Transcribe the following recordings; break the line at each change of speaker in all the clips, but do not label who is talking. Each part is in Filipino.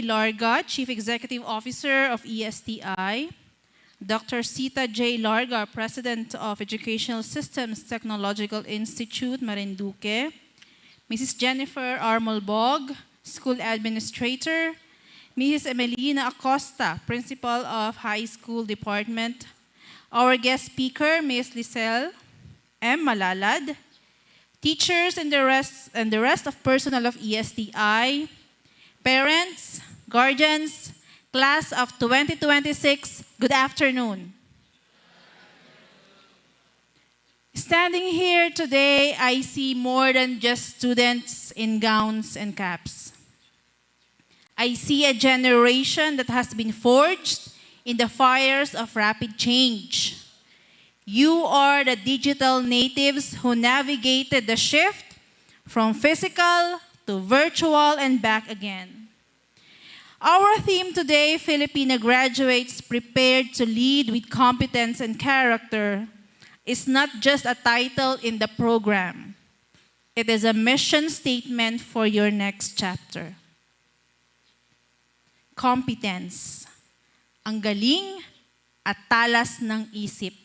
J. Larga, Chief Executive Officer of ESTI, Dr. Sita J. Larga, President of Educational Systems Technological Institute, Marinduque, Mrs. Jennifer R. Molbog, School Administrator, Mrs. Emelina Acosta, Principal of High School Department, our guest speaker, Ms. Lisel M. Malalad, teachers and the rest of personnel of ESTI, parents, guardians, class of 2026, good afternoon. Standing here today, I see more than just students in gowns and caps. I see a generation that has been forged in the fires of rapid change. You are the digital natives who navigated the shift from physical to virtual and back again. Our theme today, Filipino graduates prepared to lead with competence and character, is not just a title in the program. It is a mission statement for your next chapter. Competence, ang galing at talas ng isip.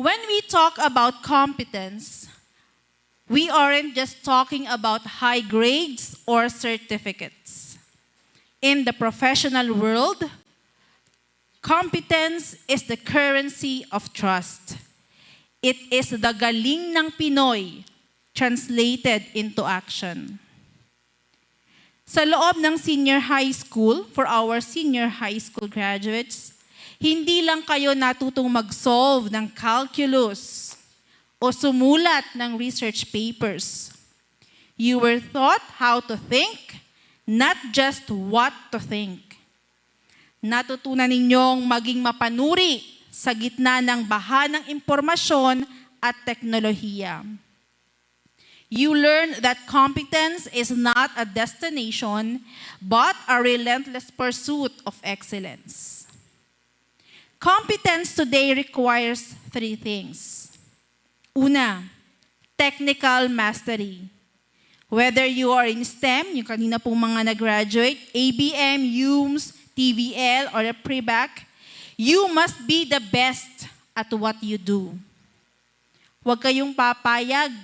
When we talk about competence, we aren't just talking about high grades or certificates. In the professional world, competence is the currency of trust. It is the galing ng Pinoy translated into action. Sa loob ng senior high school, for our senior high school graduates, hindi lang kayo natutong mag-solve ng calculus o sumulat ng research papers. You were taught how to think, not just what to think. Natutunan ninyong maging mapanuri sa gitna ng baha ng impormasyon at teknolohiya. You learn that competence is not a destination, but a relentless pursuit of excellence. Competence today requires three things. Una, technical mastery. Whether you are in STEM, yung kanina pong mga nag-graduate, ABM, UMS, TVL, or a pre-bac, you must be the best at what you do. Huwag kayong papayag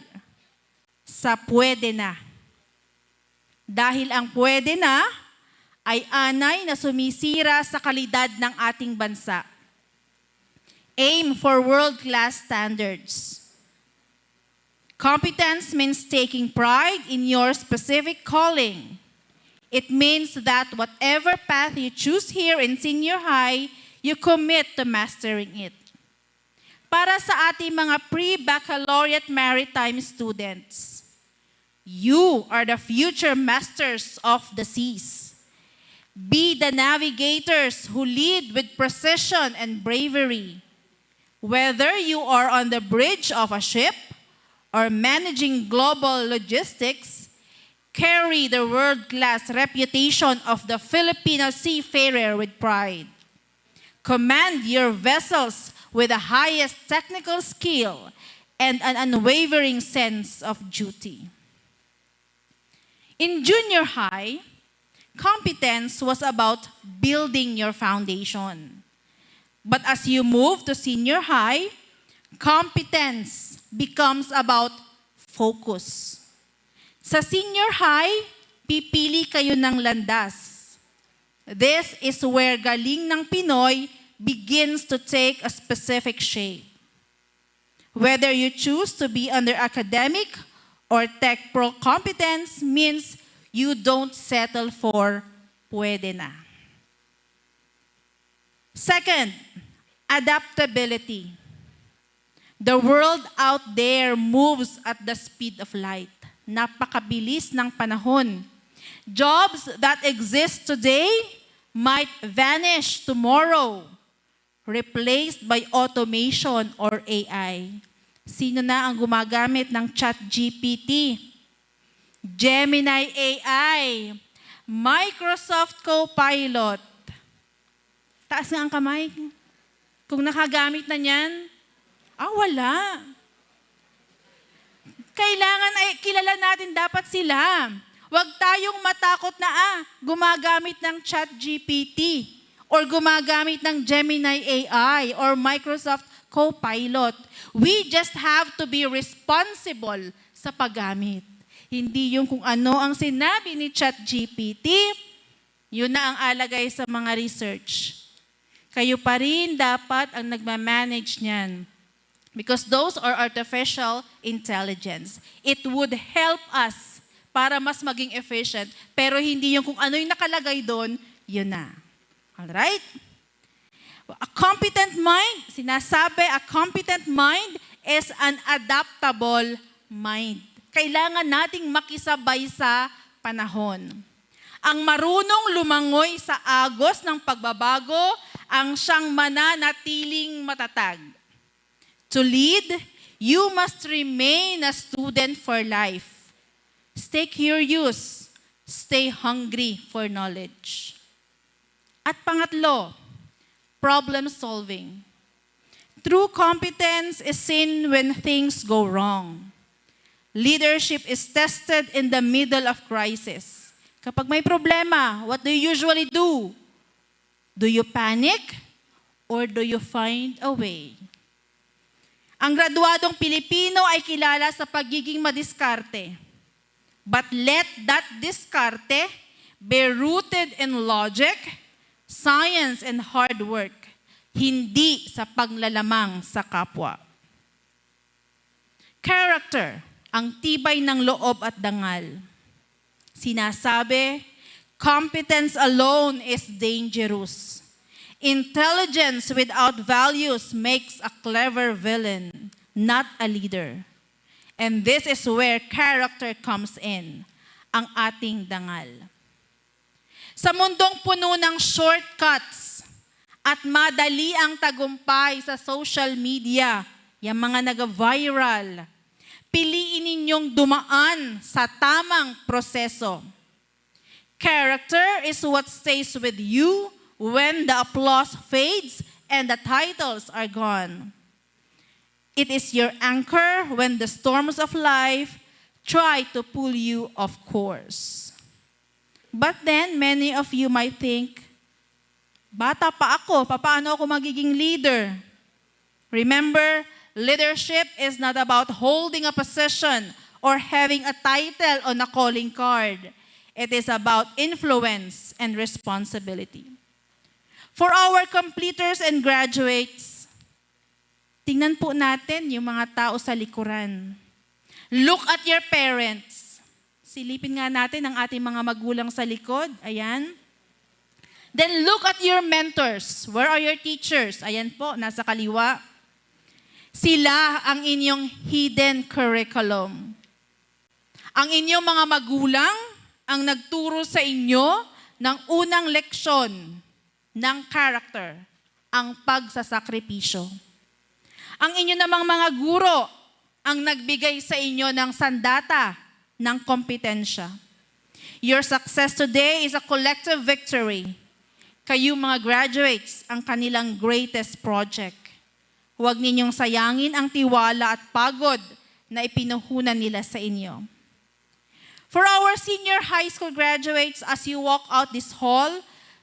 sa pwede na. Dahil ang pwede na ay anay na sumisira sa kalidad ng ating bansa. Aim for world-class standards. Competence means taking pride in your specific calling. It means that whatever path you choose here in senior high, you commit to mastering it. Para sa ating mga pre-baccalaureate maritime students, you are the future masters of the seas. Be the navigators who lead with precision and bravery. Whether you are on the bridge of a ship or managing global logistics, carry the world-class reputation of the Filipino seafarer with pride. Command your vessels with the highest technical skill and an unwavering sense of duty. In junior high, competence was about building your foundation. But as you move to senior high, competence becomes about focus. Sa senior high, pipili kayo ng landas. This is where galing ng Pinoy begins to take a specific shape. Whether you choose to be under academic or tech pro competence means you don't settle for pwede na. Second, adaptability. The world out there moves at the speed of light. Napakabilis ng panahon. Jobs that exist today might vanish tomorrow, replaced by automation or AI. Sino na ang gumagamit ng ChatGPT? Gemini AI, Microsoft Copilot. Taas nga ang kamay. Kung nakagamit na niyan, wala. Kailangan ay kilala natin dapat sila. Huwag tayong matakot na gumagamit ng ChatGPT or gumagamit ng Gemini AI or Microsoft Copilot. We just have to be responsible sa paggamit. Hindi yung kung ano ang sinabi ni ChatGPT, yun na ang alagay sa mga research. Kayo pa rin dapat ang nagmamanage niyan. Because those are artificial intelligence. It would help us para mas maging efficient, pero hindi yung kung ano yung nakalagay doon, yun na. Alright? A competent mind, sinasabi, a competent mind is an adaptable mind. Kailangan nating makisabay sa panahon. Ang marunong lumangoy sa agos ng pagbabago, ang siyang mananatiling matatag. To lead, you must remain a student for life. Stay curious. Stay hungry for knowledge. At pangatlo, problem solving. True competence is seen when things go wrong. Leadership is tested in the middle of crisis. Kapag may problema, what do you usually do? Do you panic or do you find a way? Ang graduadong Pilipino ay kilala sa pagiging madiskarte. But let that diskarte be rooted in logic, science, and hard work, hindi sa paglalamang sa kapwa. Character, ang tibay ng loob at dangal. Sinasabi, competence alone is dangerous. Intelligence without values makes a clever villain, not a leader. And this is where character comes in, ang ating dangal. Sa mundong puno ng shortcuts at madali ang tagumpay sa social media, yung mga nag-viral, piliin ninyong dumaan sa tamang proseso. Character is what stays with you when the applause fades and the titles are gone. It is your anchor when the storms of life try to pull you off course. But then, many of you might think, bata pa ako, paano ako magiging leader? Remember, leadership is not about holding a position or having a title on a calling card. It is about influence and responsibility. For our completers and graduates, tingnan po natin yung mga tao sa likuran. Look at your parents. Silipin nga natin ang ating mga magulang sa likod. Ayan. Then look at your mentors. Where are your teachers? Ayan po, nasa kaliwa. Sila ang inyong hidden curriculum. Ang inyong mga magulang ang nagturo sa inyo ng unang leksyon ng character, ang pagsasakripisyo. Ang inyo namang mga guro ang nagbigay sa inyo ng sandata ng kompetensya. Your success today is a collective victory. Kayo mga graduates, ang kanilang greatest project. Huwag ninyong sayangin ang tiwala at pagod na ipinuhunan nila sa inyo. For our senior high school graduates, as you walk out this hall,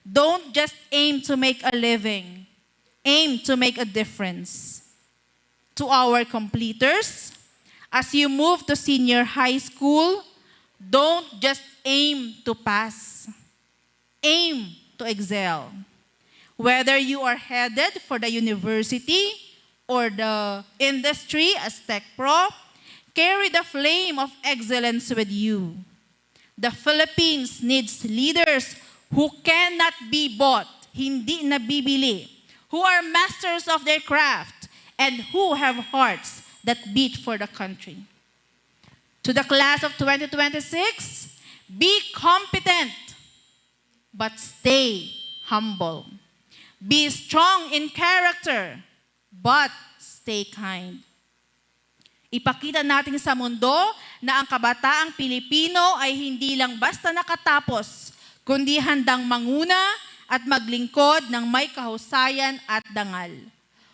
don't just aim to make a living. Aim to make a difference. To our completers, as you move to senior high school, don't just aim to pass. Aim to excel. Whether you are headed for the university or the industry as tech pro, carry the flame of excellence with you. The Philippines needs leaders who cannot be bought, hindi nabibili, who are masters of their craft, and who have hearts that beat for the country. To the class of 2026, be competent, but stay humble. Be strong in character, but stay kind. Ipakita natin sa mundo na ang kabataang Pilipino ay hindi lang basta nakatapos, kundi handang manguna at maglingkod ng may kahusayan at dangal.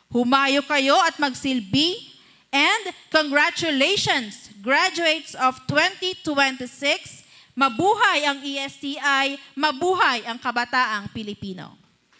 Humayo kayo at magsilbi, and congratulations, graduates of 2026, Mabuhay ang ESTI, mabuhay ang kabataang Pilipino.